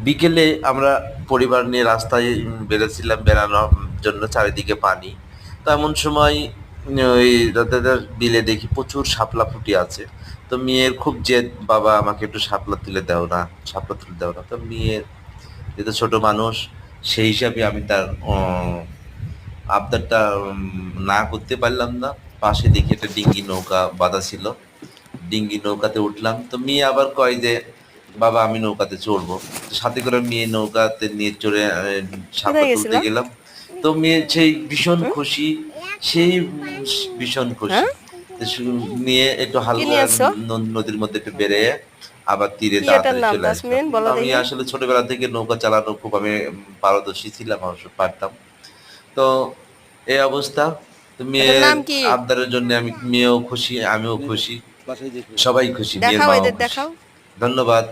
বিকেলে আমরা পরিবার নিয়ে রাস্তায় বেরোচ্ছিলাম বেড়ানোর জন্য, চারিদিকে পানি। তো এমন সময় ওই দাদাদের বিলে দেখি প্রচুর শাপলা ফুটি আছে। তো মেয়ের খুব জেদ, বাবা আমাকে একটু শাপলা তুলে দাও না, শাপলা তুলে দাও না। তো মেয়ের যেহেতু ছোট মানুষ, সেই হিসাবে আমি তার আবদারটা না করতে পারলাম না। পাশে দেখি একটা ডিঙ্গি নৌকা বাঁধা ছিল, ডিঙ্গি নৌকাতে উঠলাম। তো মেয়ে আবার কয় যে বাবা আমি নৌকাতে চড়বো। তো সাথে করে মেয়ে নৌকাতে নিয়ে চড়ে কোথায় শাপলা তুলতে গেছিল? গেলাম। তো মেয়ে সেই ভীষণ হুম? খুশি, সেই ভীষণ খুশি। হ্যাঁ, তো নিয়ে একটু কি হালকা নিয়ে আসছো? নদীর মধ্যে একটু বেড়ে আবার তীরে কি এটার তাড়াতাড়ি নাম চলে আসলাম। তাসমিন, কিন্তু বলো আমি দেখি। আসলে ছোটবেলা থেকে নৌকা চালানো খুব আমি পারদর্শী ছিলাম, অবশ্য পারতাম। তো এই অবস্থা। তো এটার মেয়ের নাম কি? আবদারের জন্য আমি, মেয়েও খুশি, আমিও খুশি, সবাই খুশি, মেয়ের দেখাও, মাও এদের খুশি। দেখাও। ধন্যবাদ।